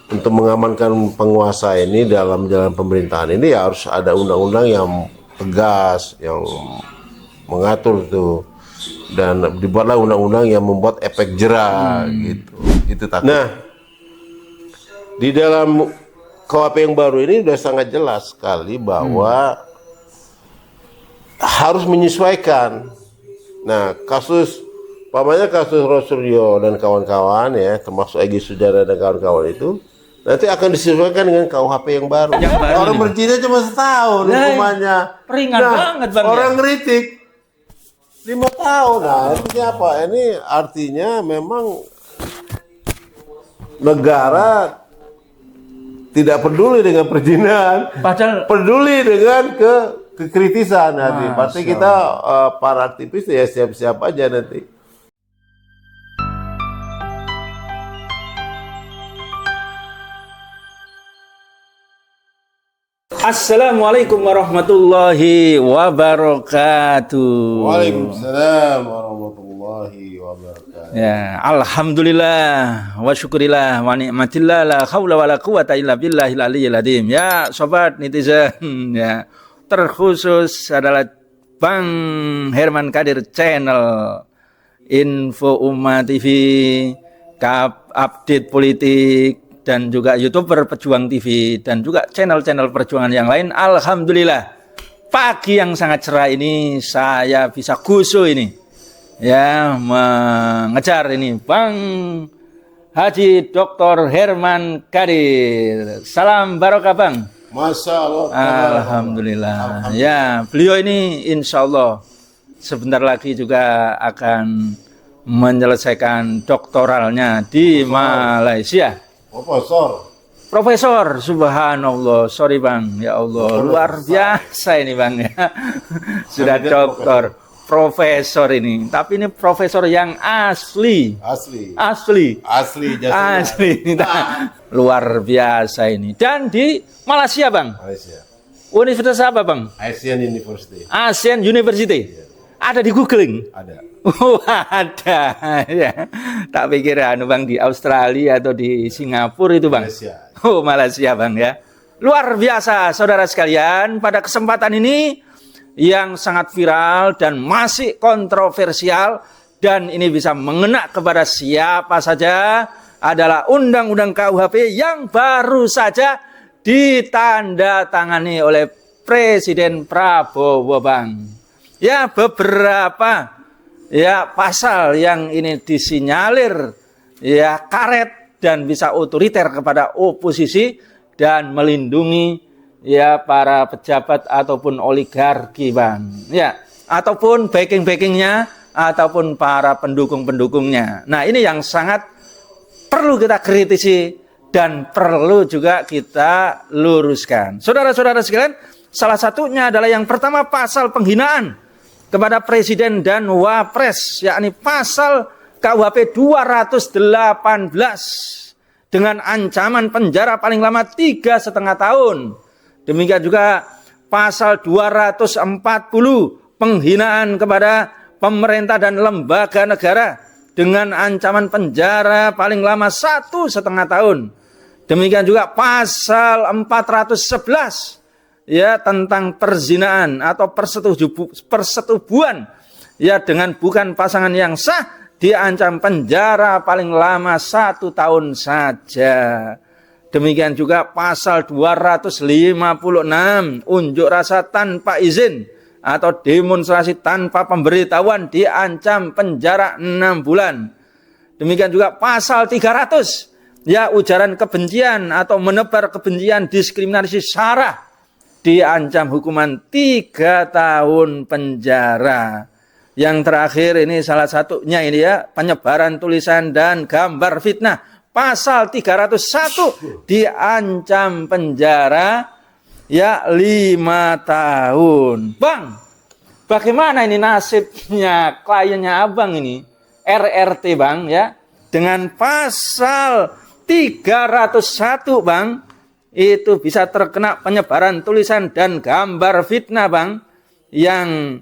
untuk mengamankan penguasa ini dalam jalan pemerintahan ini ya harus ada undang-undang yang tegas, yang mengatur itu, dan dibuatlah undang-undang yang membuat efek jera gitu. Itu takut. Nah, di dalam KUHP yang baru ini sudah sangat jelas sekali bahwa harus menyesuaikan. Nah, pamannya kasus Rosuryo dan kawan-kawan ya, termasuk Egy Sujana dan kawan-kawan itu nanti akan disesuaikan dengan KUHP yang baru. Orang berzina cuma setahun hukumannya. Ringan banget Bang. Orang ngeritik 5 tahun. Nah, artinya apa? Ini artinya memang negara tidak peduli dengan perzinahan, Padahal peduli dengan kekritisan nanti. Pasti kita para aktivis ya siap-siap aja nanti. Assalamualaikum warahmatullahi wabarakatuh. Waalaikumsalam warahmatullahi wabarakatuh. Ya, alhamdulillah wa syukurillah wa nikmatillah la haula wala quwata illa billahil aliyyil azim. Ya, sobat netizen, ya. Terkhusus adalah Bang Herman Kadir Channel, Info Umat TV, Update Politik, dan juga YouTuber Pejuang TV, dan juga channel-channel perjuangan yang lain. Alhamdulillah, pagi yang sangat cerah ini saya bisa khusyuk ini, ya, mengejar ini Bang Haji Dr. Herman Kadir. Salam barokah Bang. Masya Allah. Alhamdulillah. Ya, beliau ini insya Allah sebentar lagi juga akan menyelesaikan doktoralnya di Malaysia. Profesor, subhanallah, sorry Bang, ya Allah, luar biasa ini Bang ya. Sudah doktor, profesor ini, tapi ini profesor yang asli. Luar biasa ini. Dan di Malaysia Bang. Malaysia. Universitas apa Bang? Asian University. Asian University. Ada di googling? Ada. Ada ya. Tak pikir anu Bang di Australia atau di Singapura itu Bang. Malaysia. Oh, Malaysia Bang ya. Luar biasa saudara sekalian, pada kesempatan ini yang sangat viral dan masih kontroversial, dan ini bisa mengena kepada siapa saja, adalah Undang-Undang KUHP yang baru saja ditandatangani oleh Presiden Prabowo Bang. Ya, beberapa ya pasal yang ini disinyalir ya karet dan bisa otoriter kepada oposisi dan melindungi ya para pejabat ataupun oligarki Bang. Ya, ataupun backing-backingnya ataupun para pendukung-pendukungnya. Nah, ini yang sangat perlu kita kritisi dan perlu juga kita luruskan. Saudara-saudara sekalian, salah satunya adalah yang pertama pasal penghinaan kepada Presiden dan Wapres, yakni pasal KUHP 218 dengan ancaman penjara paling lama 3,5 tahun. Demikian juga pasal 240 penghinaan kepada pemerintah dan lembaga negara dengan ancaman penjara paling lama 1,5 tahun. Demikian juga pasal 411 ya tentang perzinaan atau persetubuhan ya dengan bukan pasangan yang sah, diancam penjara paling lama 1 tahun saja. Demikian juga pasal 256 unjuk rasa tanpa izin atau demonstrasi tanpa pemberitahuan, diancam penjara 6 bulan. Demikian juga pasal 300 ya ujaran kebencian atau menebar kebencian, diskriminasi sara, diancam hukuman 3 tahun penjara. Yang terakhir ini salah satunya ini ya, penyebaran tulisan dan gambar fitnah. Pasal 301 diancam penjara ya 5 tahun. Bang, bagaimana ini nasibnya kliennya Abang ini? RRT Bang ya. Dengan pasal 301 Bang, itu bisa terkena penyebaran tulisan dan gambar fitnah Bang, yang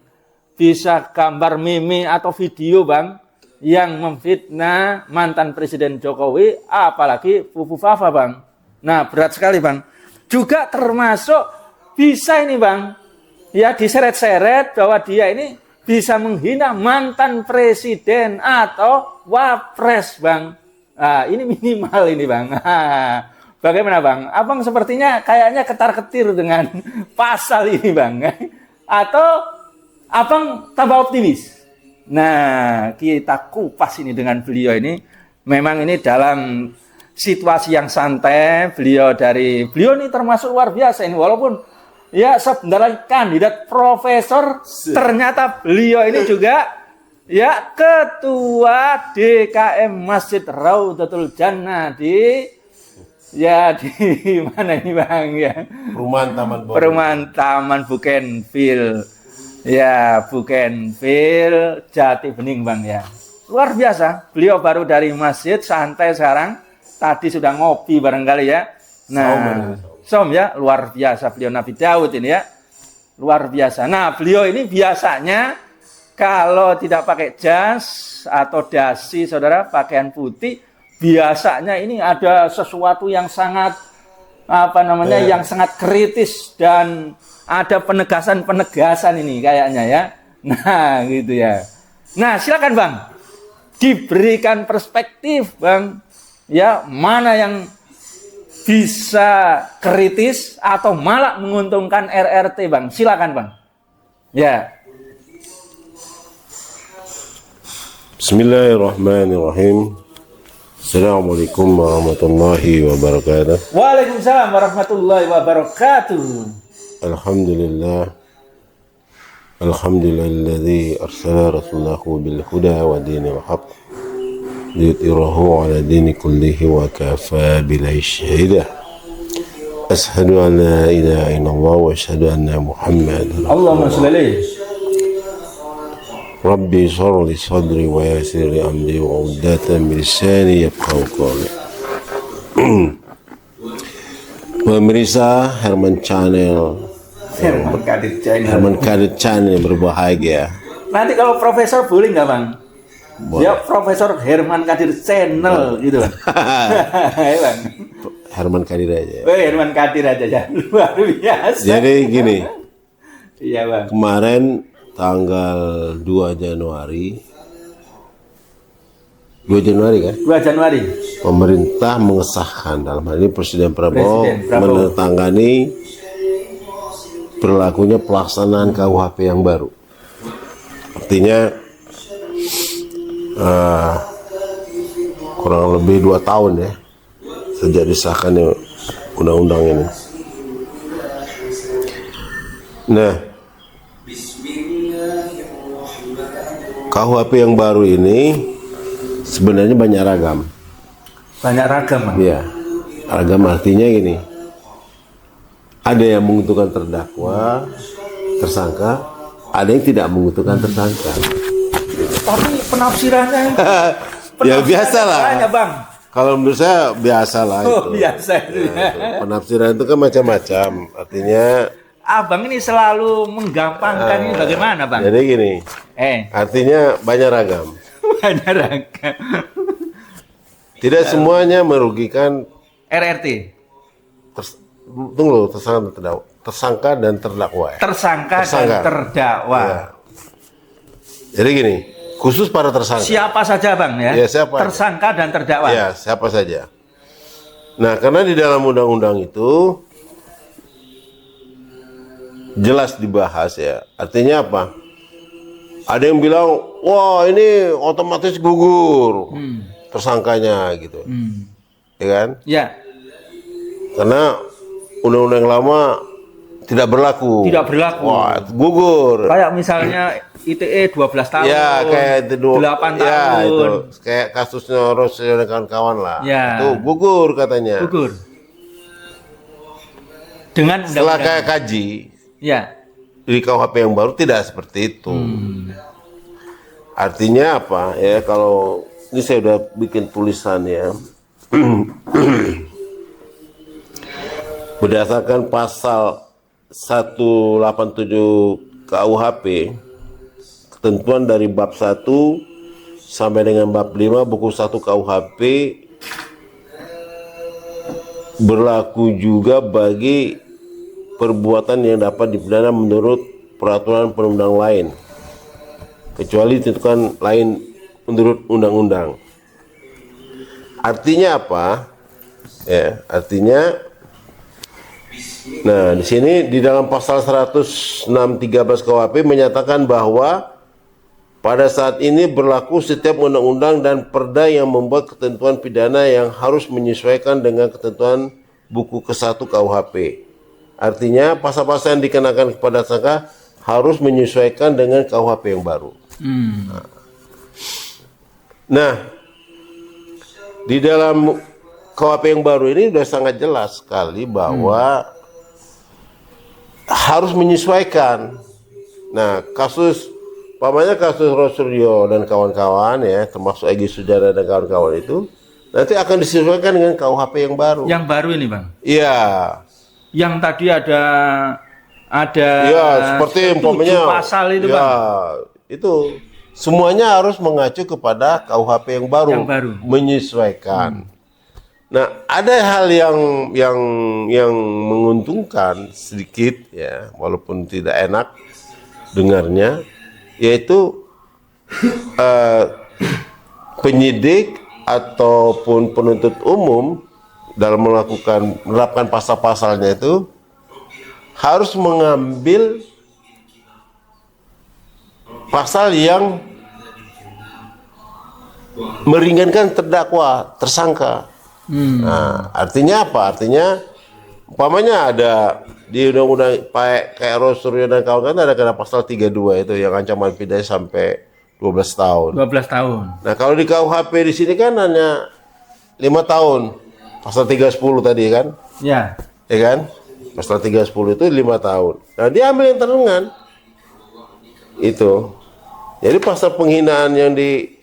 bisa gambar meme atau video Bang, yang memfitnah mantan Presiden Jokowi, apalagi Fufu Fafa Bang. Nah, berat sekali, Bang. Juga termasuk bisa ini, Bang, ya diseret-seret bahwa dia ini bisa menghina mantan presiden atau wapres, Bang. Nah, ini minimal ini, Bang. Bagaimana, Bang? Abang sepertinya kayaknya ketar-ketir dengan pasal ini, Bang. Atau Abang tambah optimis? Nah, kita kupas ini dengan beliau ini. Memang ini dalam situasi yang santai. Beliau ini termasuk luar biasa ini. Walaupun ya sebenarnya kandidat profesor, ternyata beliau ini juga ya ketua DKM Masjid Raudhatul Jannah di mana ini, Bang, ya? Perumahan Taman Bougainville. Ya, Bougainville Jati Bening, Bang, ya. Luar biasa. Beliau baru dari masjid, santai sekarang. Tadi sudah ngopi barangkali ya. Nah, ya, luar biasa beliau Nabi Daud ini ya. Luar biasa. Nah, beliau ini biasanya kalau tidak pakai jas atau dasi, saudara, pakaian putih, biasanya ini ada sesuatu yang sangat yang sangat kritis dan ada penegasan ini kayaknya ya. Nah, gitu ya. Nah, silakan, Bang. Diberikan perspektif, Bang. Ya, mana yang bisa kritis atau malah menguntungkan RRT, Bang. Silakan, Bang. Ya. Bismillahirrahmanirrahim. Assalamualaikum warahmatullahi wabarakatuh. Waalaikumsalam warahmatullahi wabarakatuh. Alhamdulillah. Alhamdulilladzi arsala rasulahu bil huda wa dinil haqq liyudhhirahu 'ala dini kullihi wa kafa billahi shahida. Asyhadu an la ilaha illallah wa asyhadu anna Muhammadan Allahumma shalli alaihi. Rabbi shrah li sadri wa yassir li amri wa 'uqdatam min lisani yafqahu qawli. Pemirsa Herman Channel, Herman Kadir Channel yang berbahagia. Nanti kalau profesor boleh nggak, Bang? Boleh. Ya, Profesor Herman Kadir Channel gitu, Bang. Ya, Bang. Herman Kadir aja. Herman Kadir aja ya. Luar biasa. Jadi gini, Iya, Bang. kemarin tanggal 2 Januari kan? 2 Januari. Pemerintah mengesahkan, dalam hal ini Presiden Prabowo menandatangani berlakunya pelaksanaan KUHP yang baru. Artinya kurang lebih 2 tahun ya sejak disahkannya undang-undang ini. Nah, KUHP yang baru ini sebenarnya banyak ragam. Banyak ragam, Bang. Ya, ragam artinya gini. Ada yang menguntungkan terdakwa, tersangka, ada yang tidak menguntungkan tersangka. Tapi penafsirannya Ya biasalah. banyak, Bang. Kalau menurut saya biasalah Oh, itu. biasa itu ya. Penafsiran itu kan macam-macam. Artinya Abang ini selalu menggampangkan ini bagaimana, Bang? jadi gini. Artinya banyak ragam. Banyak ragam. Tidak semuanya merugikan RRT. tunggu, tersangka dan terdakwa ya. Tersangka dan terdakwa. Ya. Jadi gini, khusus para tersangka. Siapa saja, Bang, ya? Ya, siapa tersangka dan terdakwa. Ya, siapa saja. Nah, karena di dalam undang-undang itu jelas dibahas ya. Artinya apa? Ada yang bilang, wah ini otomatis gugur tersangkanya gitu. Ya kan? Ya. Karena undang-undang yang lama tidak berlaku. Tidak berlaku. Wah, gugur. Kayak misalnya ITE 12 tahun. Ya, kayak itu 8 ya, tahun. itu kayak kasusnya Rosio dan kawan-kawan lah. Ya. Itu gugur katanya. Gugur. Dengan Setelah undang-undang. kayak kaji, Ya. di KUHP yang baru tidak seperti itu. Artinya apa? Ya, kalau ini saya udah bikin tulisan ya. Berdasarkan pasal 187 KUHP, ketentuan dari bab 1 sampai dengan bab 5 buku 1 KUHP berlaku juga bagi perbuatan yang dapat dipidana menurut peraturan perundang lain, kecuali ditentukan lain menurut undang-undang. Artinya apa? Ya, artinya, nah di sini di dalam pasal 106.13 KUHP menyatakan bahwa pada saat ini berlaku setiap undang-undang dan perda yang membuat ketentuan pidana yang harus menyesuaikan dengan ketentuan buku ke-1 KUHP. Artinya pasal-pasal yang dikenakan kepada tersangka harus menyesuaikan dengan KUHP yang baru. Nah, di dalam KUHP yang baru ini sudah sangat jelas sekali bahwa harus menyesuaikan. Nah, kasus Rosuryo dan kawan-kawan ya, termasuk Egy Sujana dan kawan-kawan itu nanti akan disesuaikan dengan KUHP yang baru. Yang baru ini, Bang? Iya. Yang tadi ada ya, seperti umpamanya pasal itu, ya, Bang. Itu semuanya harus mengacu kepada KUHP yang baru, menyesuaikan. Nah, ada hal yang menguntungkan sedikit ya, walaupun tidak enak dengarnya, yaitu penyidik ataupun penuntut umum dalam menerapkan pasal-pasalnya itu harus mengambil pasal yang meringankan terdakwa, tersangka. Nah, artinya apa? Artinya umpamanya ada di undang-undang kayak Rosuryo dan kawan-kawan ada kena pasal 32 itu yang ancaman pidana sampai 12 tahun. 12 tahun. Nah, kalau di KUHP di sini kan hanya 5 tahun. Pasal 310 tadi kan? Ya. Ya kan? Pasal 310 itu 5 tahun. Nah, dia ambil yang teringan. Itu. Jadi pasal penghinaan yang di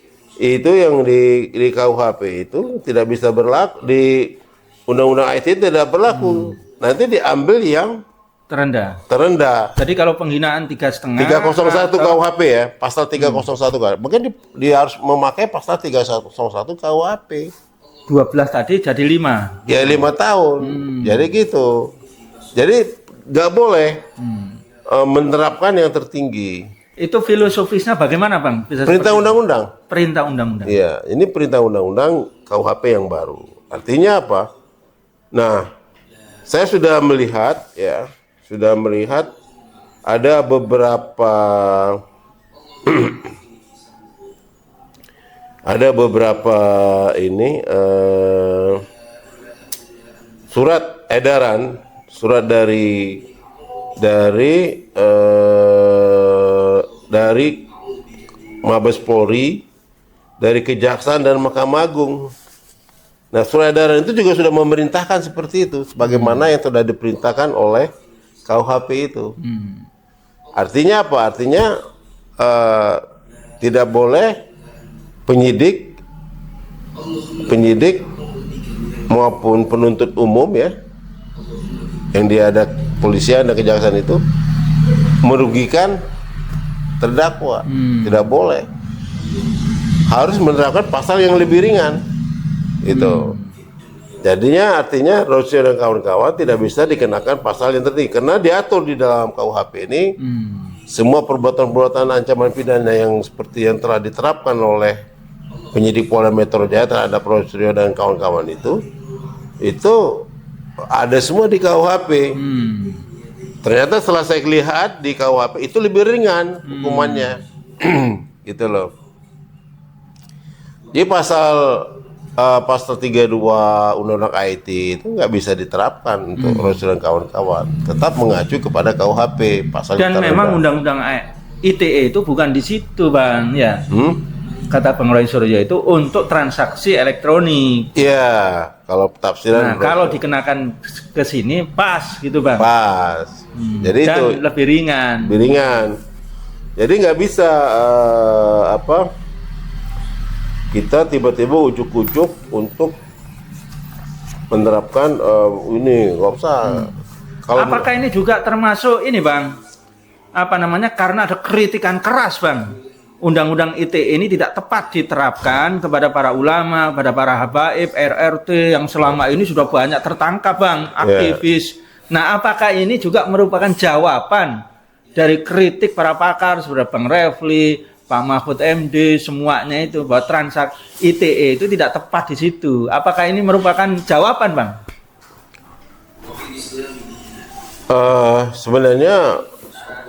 KUHP itu tidak bisa berlaku, di Undang-Undang IT tidak berlaku. Nanti diambil yang terendah. Jadi kalau penghinaan 3,5 301 KUHP ya, pasal 301 kan. Mungkin dia harus memakai pasal 301 KUHP. 12 tadi jadi 5. Ya 5 tahun. Jadi gitu. Jadi nggak boleh menerapkan yang tertinggi. Itu filosofisnya bagaimana, Bang? Perintah undang-undang. Perintah undang-undang. Iya, ini perintah undang-undang KUHP yang baru. Artinya apa? Nah, saya sudah melihat ada beberapa surat edaran, surat dari Mabes Polri, dari Kejaksaan dan Mahkamah Agung. Nah, surat edaran itu juga sudah memerintahkan seperti itu, sebagaimana yang sudah diperintahkan oleh KUHP itu. Artinya apa? Artinya tidak boleh penyidik maupun penuntut umum ya, yang dia ada polisian dan kejaksaan itu merugikan terdakwa. Tidak boleh. Harus menerapkan pasal yang lebih ringan. Itu. Jadinya artinya Rosuryo dan kawan-kawan tidak bisa dikenakan pasal yang tertinggi karena diatur di dalam KUHP ini semua perbuatan-perbuatan ancaman pidana yang seperti yang telah diterapkan oleh penyidik Polda Metro Jaya terhadap Rosuryo dan kawan-kawan itu ada semua di KUHP. Ternyata setelah saya lihat di KUHP itu lebih ringan hukumannya. Gitu loh. Jadi pasal 32 Undang-Undang IT itu nggak bisa diterapkan untuk Rosuryo dan kawan-kawan. Tetap mengacu kepada KUHP pasal. Dan memang Undang-Undang ITE itu bukan di situ, Bang, ya. Kata Bang Rosuryo itu untuk transaksi elektronik. Iya, kalau tafsiran. Nah, kalau dikenakan ke sini pas gitu, Bang. Pas. Jadi dan itu lebih ringan. Jadi nggak bisa kita tiba-tiba ujuk-ujuk untuk menerapkan ini, nggak usah. Apakah ini juga termasuk ini, Bang? Karena ada kritikan keras, Bang. undang-undang ITE ini tidak tepat diterapkan kepada para ulama, pada para habaib, RRT yang selama ini sudah banyak tertangkap Bang, aktivis. Nah, apakah ini juga merupakan jawaban dari kritik para pakar seperti Bang Refli, Pak Mahfud MD, semuanya itu bahwa transaksi ITE itu tidak tepat di situ. Apakah ini merupakan jawaban Bang? Sebenarnya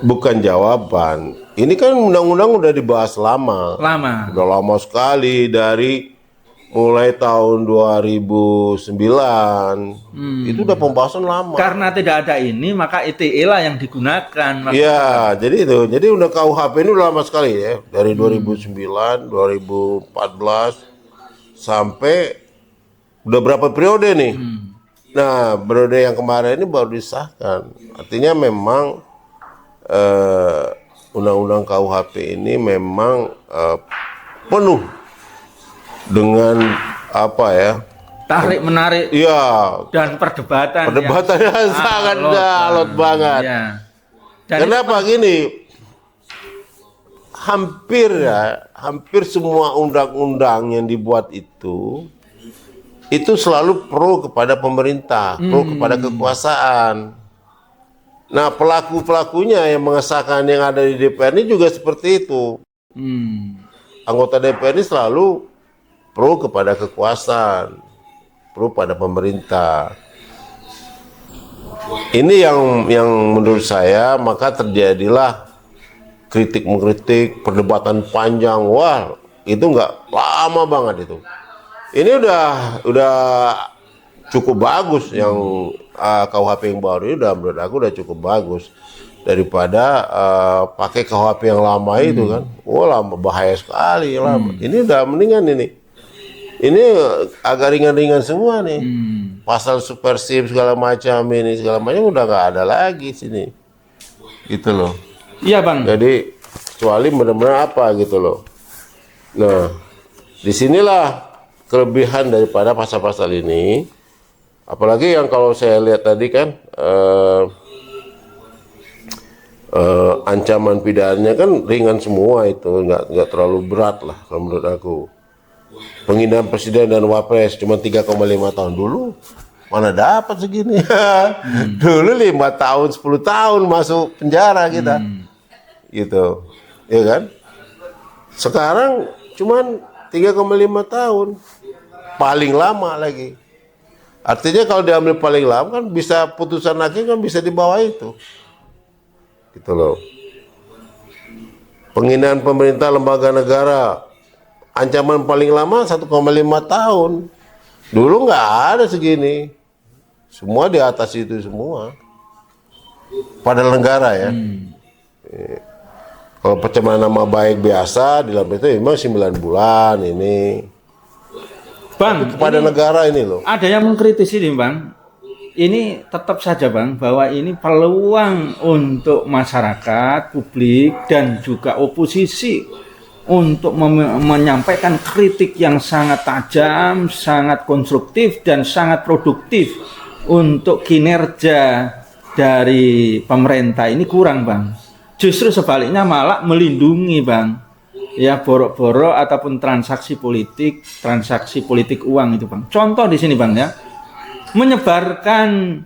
bukan jawaban. Ini kan undang-undang udah dibahas lama. Udah lama sekali dari mulai tahun 2009. Itu udah pembahasan lama. Karena tidak ada ini, maka ITE lah yang digunakan. Iya, jadi itu. Jadi udah KUHP ini udah lama sekali ya. Dari 2009, 2014 sampai udah berapa periode nih? Nah, periode yang kemarin ini baru disahkan. Artinya memang undang-undang KUHP ini memang penuh dengan apa ya? Tarik menarik. Iya. Dan perdebatan. Perdebatannya sangat alot banget. Ya. Kenapa gini? Hampir semua undang-undang yang dibuat itu selalu pro kepada pemerintah, pro kepada kekuasaan. Nah, pelaku-pelakunya yang mengesahkan yang ada di DPR ini juga seperti itu. Anggota DPR ini selalu pro kepada kekuasaan, pro pada pemerintah. Ini yang menurut saya, maka terjadilah kritik-mengkritik, perdebatan panjang. Wah, itu nggak lama banget itu. Ini udah cukup bagus yang KUHP yang baru ini menurut aku udah cukup bagus daripada pakai KUHP yang lama itu kan. Wah, lama, bahaya sekali lama. Ini udah mendingan ini. Ini agak ringan-ringan semua nih. Pasal supersib segala macam ini segala macam udah nggak ada lagi sini. Gitu loh. Iya, Bang. Jadi kecuali benar-benar apa gitu loh. Nah, disinilah kelebihan daripada pasal-pasal ini, apalagi yang kalau saya lihat tadi kan ancaman pidananya kan ringan semua itu, nggak terlalu berat lah kalau menurut aku. Penghinaan presiden dan wapres cuma 3,5 tahun dulu, mana dapat segini? Dulu 5 tahun, 10 tahun masuk penjara kita, gitu, ya kan? Sekarang cuman 3,5 tahun. Paling lama lagi. Artinya kalau diambil paling lama kan bisa putusan hakim kan bisa di bawah itu. Gitu loh. Penghinaan pemerintah lembaga negara. Ancaman paling lama 1,5 tahun. Dulu nggak ada segini. Semua di atas itu semua. Pada negara ya. Kalau pencemaran nama baik biasa di dalam itu memang 9 bulan ini. Bang, kepada negara ini loh. Ada yang mengkritisi nih Bang. Ini tetap saja Bang bahwa ini peluang untuk masyarakat, publik dan juga oposisi untuk menyampaikan kritik yang sangat tajam, sangat konstruktif dan sangat produktif untuk kinerja dari pemerintah ini kurang Bang. Justru sebaliknya malah melindungi Bang. Ya borok-borok ataupun transaksi politik uang itu Bang. Contoh di sini Bang ya, menyebarkan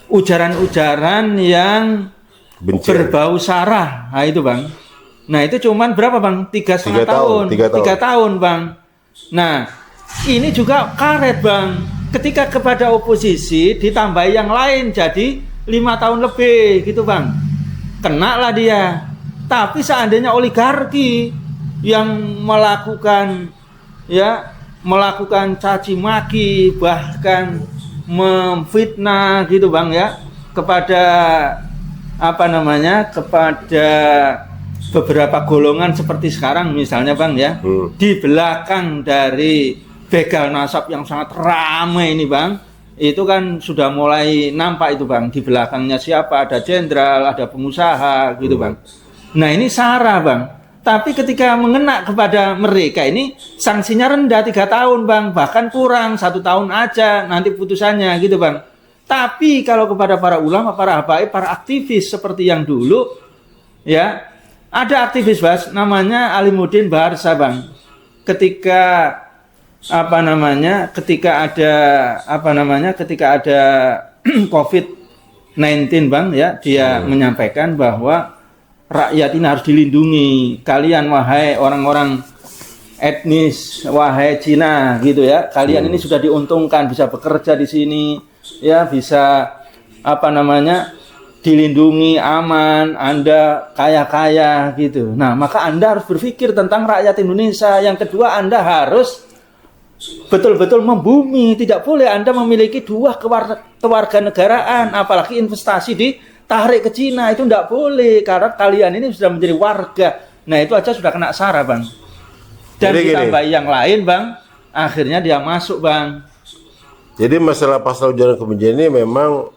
ujaran-ujaran yang berbau sara, nah itu Bang. Nah itu cuman berapa Bang? 3,5 tahun. 3 tahun Bang. Nah ini juga karet Bang. Ketika kepada oposisi ditambah yang lain jadi 5 tahun lebih gitu Bang. Kena lah dia. Tapi seandainya oligarki yang melakukan caci maki bahkan memfitnah gitu Bang ya kepada kepada beberapa golongan seperti sekarang misalnya Bang ya, di belakang dari begal nasab yang sangat ramai ini Bang, itu kan sudah mulai nampak itu Bang, di belakangnya siapa, ada jenderal, ada pengusaha gitu Bang. Nah ini sara Bang, tapi ketika mengena kepada mereka ini sanksinya rendah 3 tahun Bang, bahkan kurang 1 tahun aja nanti putusannya gitu Bang. Tapi kalau kepada para ulama, para habaib, para aktivis seperti yang dulu ya, Ada aktivis Bas, namanya Alimuddin Baharsa Bang. Ketika ketika ada COVID-19 Bang ya, dia menyampaikan bahwa rakyat ini harus dilindungi. Kalian wahai orang-orang etnis, wahai Cina gitu ya, kalian ini sudah diuntungkan bisa bekerja di sini ya, bisa dilindungi, aman, Anda kaya-kaya gitu. Nah, maka Anda harus berpikir tentang rakyat Indonesia. Yang kedua, Anda harus betul-betul membumi. Tidak boleh Anda memiliki dua kewarganegaraan, apalagi investasi ditarik ke Cina. Itu tidak boleh, karena kalian ini sudah menjadi warga. Nah, itu aja sudah kena sara, Bang. Dan Jadi ditambah gini, yang lain, Bang, akhirnya dia masuk, Bang. jadi masalah pasal ujaran kebencian ini memang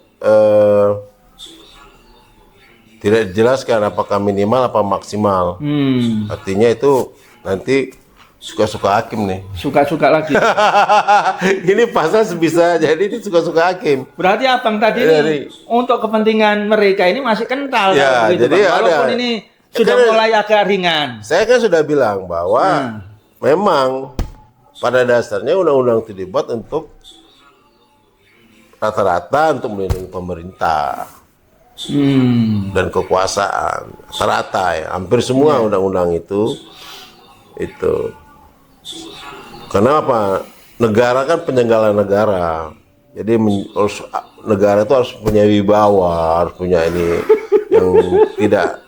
tidak dijelaskan apakah minimal apa maksimal. Artinya itu nanti suka-suka hakim nih. Suka-suka lagi. Ini pasal bisa jadi ini suka-suka hakim. Berarti abang tadi ini untuk kepentingan mereka ini masih kental Ya, gitu, jadi Bang. Walaupun ada. ini sudah Kan mulai agak ringan. Saya kan sudah bilang bahwa memang pada dasarnya undang-undang itu dibuat untuk rata-rata untuk melindungi pemerintah dan kekuasaan. Rata-rata ya, hampir semua undang-undang itu. Kenapa? Negara kan penyelenggara negara. Jadi negara itu harus punya wibawa, harus punya ini yang tidak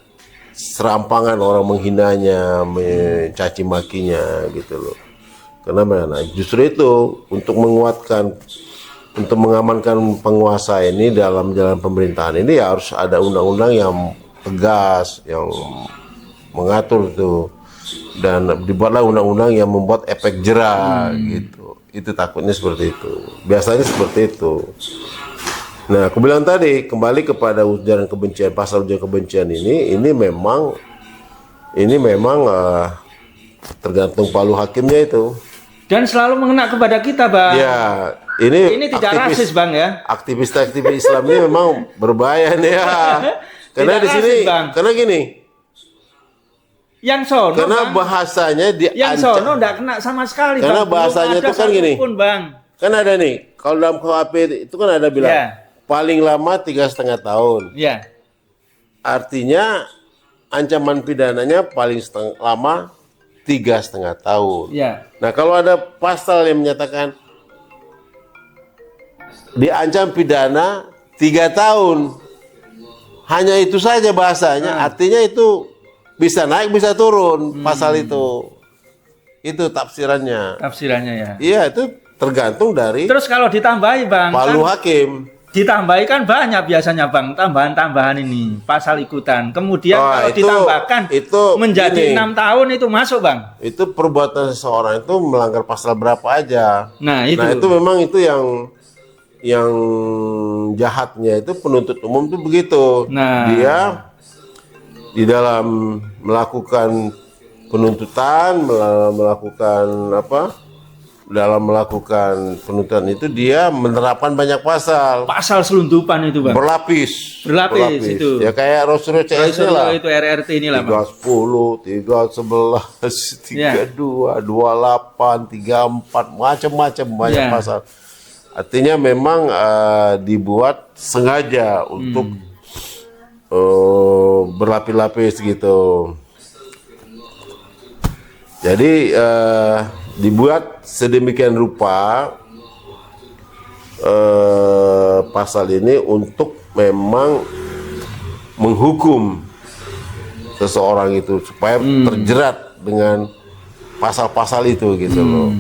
serampangan orang menghinanya, mencaci makinya gitu loh. Karena justru itu untuk menguatkan, untuk mengamankan penguasa ini dalam jalan pemerintahan ini ya harus ada undang-undang yang tegas, yang mengatur itu, dan dibuatlah undang-undang yang membuat efek jera gitu. Itu takutnya seperti itu. Biasanya seperti itu. Nah, aku bilang tadi kembali kepada ujaran kebencian, pasal ujaran kebencian ini memang tergantung palu hakimnya itu. Dan selalu mengena kepada kita, Bang. Ya, ini tidak rasis, Bang ya. Aktivis-aktivis Islam ini memang berbahaya nih ya. Karena di sini, rasis, Bang. karena gini. Yang sono, Karena Bang, bahasanya yang sono enggak kena sama sekali, Karena Bang. bahasanya itu kan gini. Pun, Bang. Kan ada nih, kalau dalam KUHP itu kan ada bilang paling lama 3,5 tahun. Ya. Artinya ancaman pidananya paling lama 3,5 tahun. Ya. Nah, kalau ada pasal yang menyatakan diancam pidana 3 tahun, hanya itu saja bahasanya, artinya itu bisa naik bisa turun pasal itu. Itu tafsirannya. Tafsirannya ya. Iya, itu tergantung dari Terus kalau ditambahi, Bang, palu kan hakim. ditambahi kan banyak biasanya, Bang, tambahan-tambahan ini, pasal ikutan. Kemudian kalau ditambahkan itu menjadi gini, 6 tahun itu masuk, Bang. itu perbuatan seseorang itu melanggar pasal berapa aja. Nah, itu. Nah, itu memang itu yang jahatnya itu penuntut umum itu begitu. Nah. Dia di dalam melakukan penuntutan, dalam melakukan penuntutan itu dia menerapkan banyak pasal. Pasal selundupan itu, Bang. Berlapis itu. Ya kayak Rosro CS lah. Itu RRT ini lah, Bang. 310, 311, 32, 28, 34, macam-macam banyak pasal. Artinya memang dibuat sengaja untuk berlapis-lapis gitu. Jadi dibuat sedemikian rupa pasal ini untuk memang menghukum seseorang itu supaya terjerat dengan pasal-pasal itu gitu loh.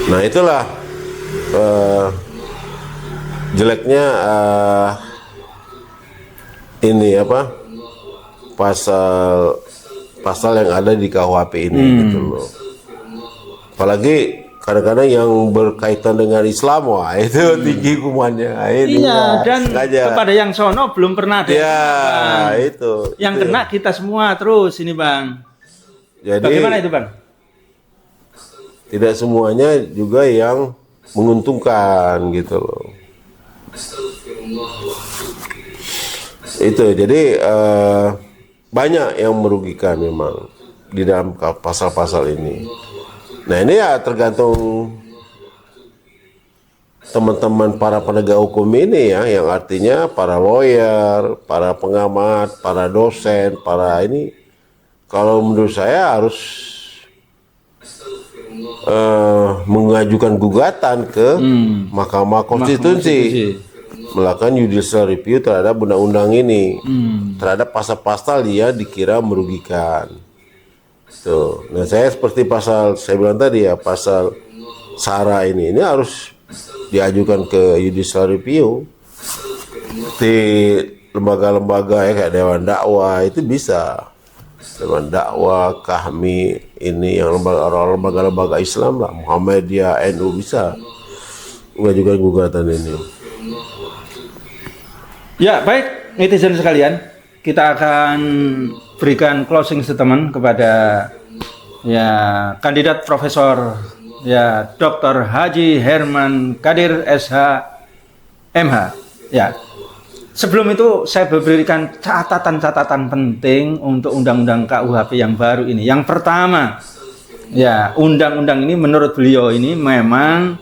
Nah, itulah jeleknya ini pasal yang ada di KUHP ini gitu loh. Apalagi kadang-kadang yang berkaitan dengan Islam, wah itu tinggi hukumannya. Iya, dan kepada yang sono belum pernah ada. Ya, itu. Yang kena kita semua terus ini, Bang. Jadi, bagaimana itu, Bang? Tidak semuanya juga yang menguntungkan gitu loh. Itu jadi banyak yang merugikan memang di dalam pasal-pasal ini. Nah ini ya tergantung teman-teman para penegak hukum ini ya, yang artinya para lawyer, para pengamat, para dosen, para ini, kalau menurut saya harus mengajukan gugatan ke Mahkamah Konstitusi, melakukan judicial review terhadap undang-undang ini, terhadap pasal-pasal dia dikira merugikan. Tuh. Nah saya seperti pasal saya bilang tadi ya, pasal SARA ini harus diajukan ke judicial review di lembaga-lembaga ya kayak Dewan Dakwah itu bisa, Dewan Dakwah, KAHMI ini yang lembaga-lembaga Islam lah, Muhammadiyah, NU bisa mengajukan gugatan ini. Ya, baik netizen sekalian, kita akan berikan closing statement kepada ya kandidat Profesor ya Dr. Haji Herman Kadir SH MH. Ya. Sebelum itu saya berikan catatan-catatan penting untuk undang-undang KUHP yang baru ini. Yang pertama, ya, undang-undang ini menurut beliau ini memang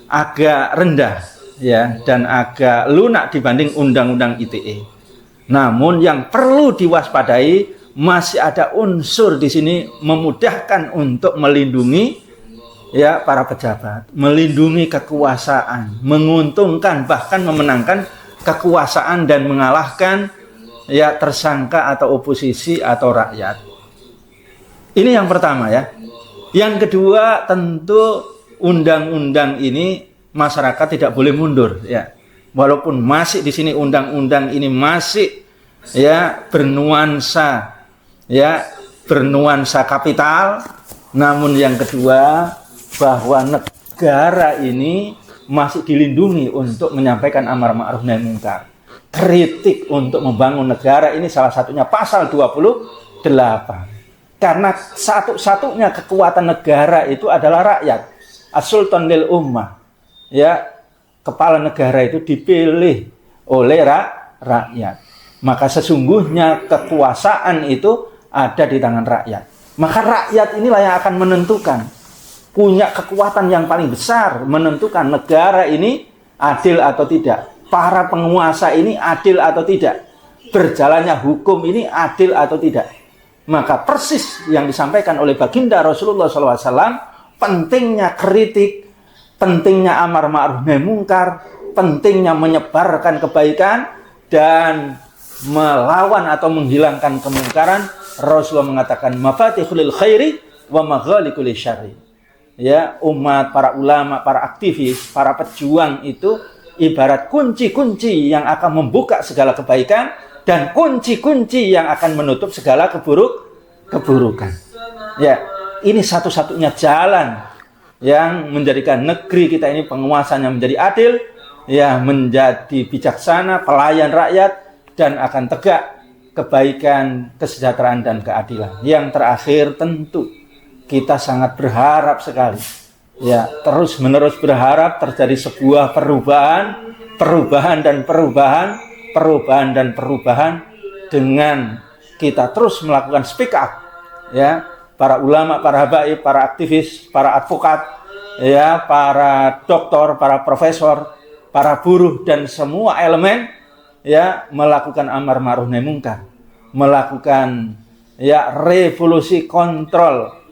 agak rendah ya dan agak lunak dibanding undang-undang ITE. Namun yang perlu diwaspadai masih ada unsur di sini memudahkan untuk melindungi ya para pejabat, melindungi kekuasaan, menguntungkan bahkan memenangkan kekuasaan dan mengalahkan ya tersangka atau oposisi atau rakyat. Ini yang pertama ya. Yang kedua tentu undang-undang ini masyarakat tidak boleh mundur ya. Walaupun masih di sini undang-undang ini masih ya bernuansa kapital, namun yang kedua bahwa negara ini masih dilindungi untuk menyampaikan amar ma'ruf nahi munkar. Kritik untuk membangun negara ini salah satunya pasal 28. Karena satu-satunya kekuatan negara itu adalah rakyat. As-sultan lil ummah. Ya, kepala negara itu dipilih oleh rakyat. Maka sesungguhnya kekuasaan itu ada di tangan rakyat. Maka rakyat inilah yang akan menentukan, punya kekuatan yang paling besar menentukan negara ini adil atau tidak, para penguasa ini adil atau tidak, berjalannya hukum ini adil atau tidak. Maka persis yang disampaikan oleh baginda Rasulullah SAW, pentingnya kritik, pentingnya amar ma'ruf nahi munkar, pentingnya menyebarkan kebaikan dan melawan atau menghilangkan kemungkaran. Rasulullah mengatakan mafatihul khairi wa maghaliqul syarri. Ya, umat, para ulama, para aktivis, para pejuang itu ibarat kunci-kunci yang akan membuka segala kebaikan dan kunci-kunci yang akan menutup segala keburukan. Ya, ini satu-satunya jalan yang menjadikan negeri kita ini penguasanya menjadi adil, ya, menjadi bijaksana, pelayan rakyat, dan akan tegak kebaikan, kesejahteraan, dan keadilan. Yang terakhir tentu kita sangat berharap sekali, ya, terus-menerus berharap terjadi sebuah perubahan dengan kita terus melakukan speak up, ya, para ulama, para habaib, para aktivis, para advokat, ya, para doktor, para profesor, para buruh, dan semua elemen, ya, melakukan amar ma'ruf nahi munkar, melakukan, ya, revolusi kontrol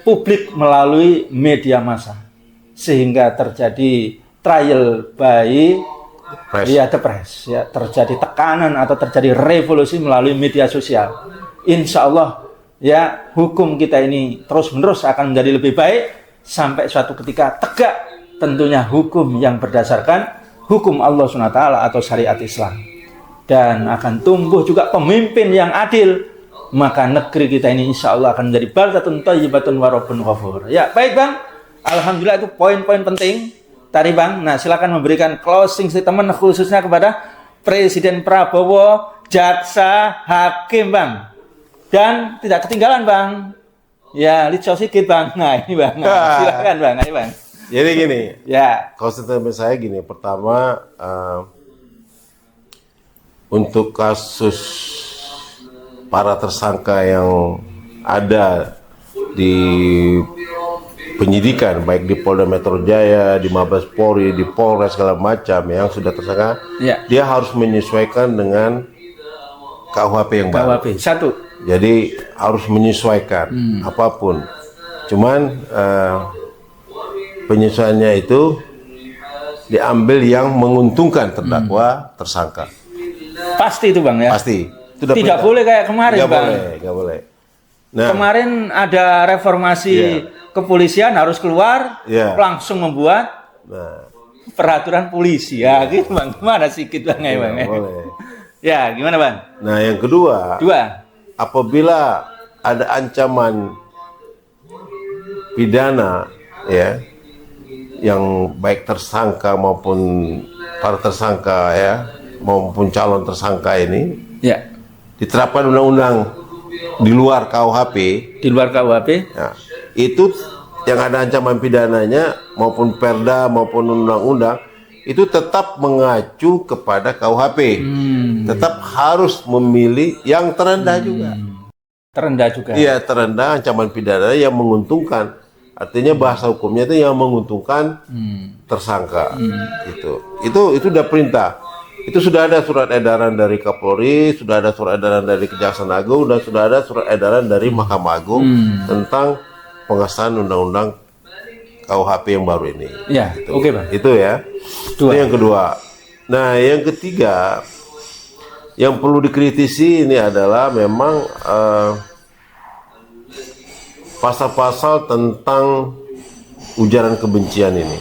publik melalui media massa, sehingga terjadi trial by the press, ya, terjadi tekanan atau terjadi revolusi melalui media sosial. Insya Allah, ya, hukum kita ini terus-menerus akan menjadi lebih baik sampai suatu ketika tegak tentunya hukum yang berdasarkan hukum Allah SWT atau syariat Islam, dan akan tumbuh juga pemimpin yang adil. Maka negeri kita ini insya Allah akan menjadi baldatun thayyibatun wa rabbun ghafur. Ya, baik Bang. Alhamdulillah itu poin-poin penting tadi Bang. Nah, silakan memberikan closing statement khususnya kepada Presiden Prabowo, jaksa, hakim Bang. Dan tidak ketinggalan Bang, ya, Litso Sigit Bang. Nah ini Bang, nah, silakan Bang. Ayo Bang. Jadi gini, ya, closing statement saya gini. Pertama, untuk kasus para tersangka yang ada di penyidikan baik di Polda Metro Jaya, di Mabes Polri, di Polres segala macam yang sudah tersangka, dia harus menyesuaikan dengan KUHP yang baru. KUHP satu. Jadi harus menyesuaikan apapun. Cuman penyesuaiannya itu diambil yang menguntungkan terdakwa tersangka. Pasti itu Bang ya. Pasti. Itu Tidak boleh kayak kemarin Bang. Nggak boleh. Nah, kemarin ada reformasi kepolisian harus keluar langsung membuat peraturan polisi ya gitu Bang. Gimana sedikit Bang ya Bang? Boleh. Ya gimana Bang? Nah yang kedua, apabila ada ancaman pidana ya, yang baik tersangka maupun para tersangka ya maupun calon tersangka ini diterapkan undang-undang di luar KUHP, ya, itu yang ada ancaman pidananya maupun perda maupun undang-undang itu tetap mengacu kepada KUHP. Tetap harus memilih yang terendah juga. Terendah juga. Iya, terendah ancaman pidana yang menguntungkan. Artinya bahasa hukumnya itu yang menguntungkan tersangka. Itu udah perintah. Itu sudah ada surat edaran dari Kapolri, sudah ada surat edaran dari Kejaksaan Agung, dan sudah ada surat edaran dari Mahkamah Agung tentang pengesahan undang-undang KUHP yang baru ini. Ya, oke Bang. Itu ya. Itu yang kedua. Nah, yang ketiga yang perlu dikritisi ini adalah memang pasal-pasal tentang ujaran kebencian ini.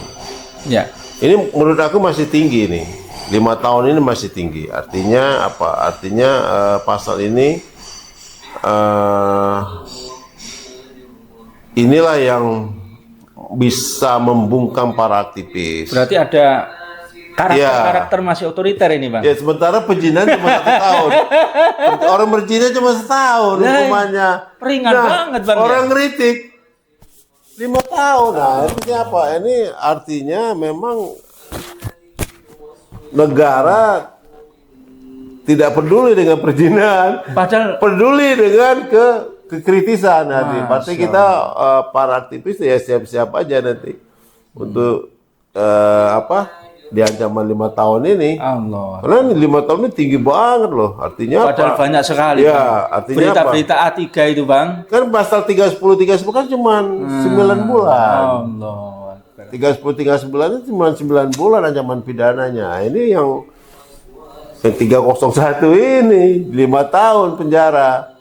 Ya. Ini menurut aku masih tinggi nih. 5 tahun ini masih tinggi. Artinya apa? Artinya pasal ini inilah yang bisa membungkam para aktivis. Berarti ada karakter masih otoriter ini Bang. Ya, sementara pejinahan cuma 1 tahun. Orang berzina cuma setahun hukumannya. Ringan banget Bang. Orang ngeritik 5 tahun. Nah, artinya apa? Ini artinya memang negara tidak peduli dengan perzinahan, padahal peduli dengan kekritisan nanti. Berarti kita para aktivis ya siap-siap aja nanti untuk di ancaman 5 tahun ini. Karena 5 tahun ini tinggi banget loh. Artinya padahal banyak sekali. Ya, artinya berita-berita A3 itu Bang. Kan pasal 310 kan cuma 9 bulan. 310 itu cuma 9 bulan ancaman pidananya. Ini yang 301 ini 5 tahun penjara.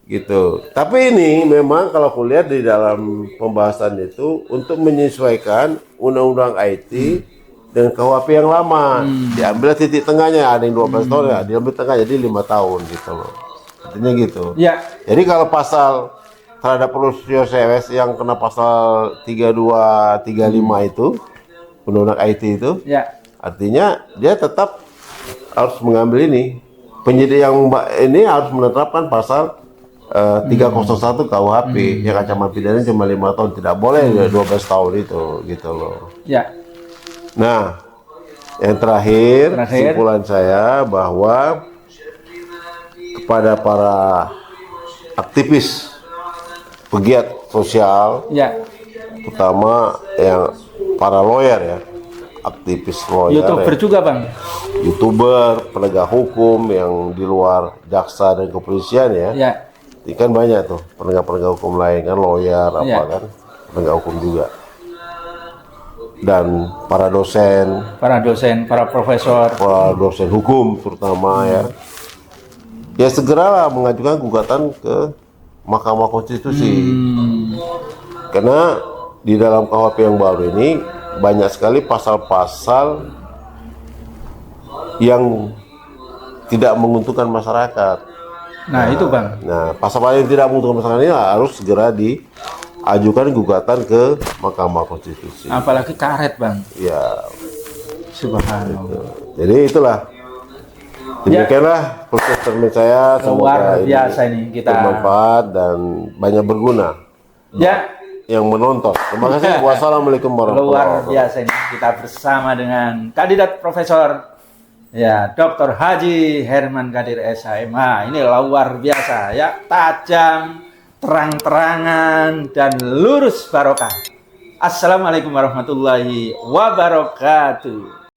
Gitu. Tapi ini memang kalau aku lihat di dalam pembahasan itu untuk menyesuaikan undang-undang IT dengan KUHP yang lama. Diambil titik tengahnya, ada yang 12 tahun ya, diambil tengah jadi 5 tahun gitu loh. Artinya gitu. Ya. Jadi kalau pasal terhadap Lucio Sewes yang kena pasal 32, 35 itu undang-undang IT itu, artinya dia tetap harus mengambil ini. Penyidik yang ini harus menetapkan pasal 301 KUHP yang ancaman pidana cuma 5 tahun, tidak boleh 12 tahun itu gitu loh. Ya. Nah, yang terakhir kesimpulan saya bahwa kepada para aktivis pegiat sosial, terutama yang para lawyer ya, aktivis lawyer, YouTuber juga Bang, YouTuber, penegak hukum yang di luar jaksa dan kepolisian ya. Ini kan banyak tuh penegak hukum lain kan, lawyer kan, penegak hukum juga. Dan para dosen, para profesor, para dosen hukum terutama ya segeralah mengajukan gugatan ke Mahkamah Konstitusi. Karena di dalam KUHP yang baru ini banyak sekali pasal-pasal yang tidak menguntungkan masyarakat. Nah, itu Bang. Nah, pasal-pasal yang tidak menguntungkan masyarakat ini harus segera diajukan gugatan ke Mahkamah Konstitusi. Apalagi karet Bang. Ya. Subhanallah. Jadi itulah. Demikianlah proses termin saya. Luar biasa ini kita bermanfaat dan banyak berguna. Yang menonton. Terima kasih. Wassalamualaikum warahmatullahi wabarakatuh. Luar biasa ini kita bersama dengan kandidat Profesor Ya, Dr. Haji Herman Kadir SHMH. Ini luar biasa ya, tajam, terang-terangan dan lurus barokah. Assalamualaikum warahmatullahi wabarakatuh.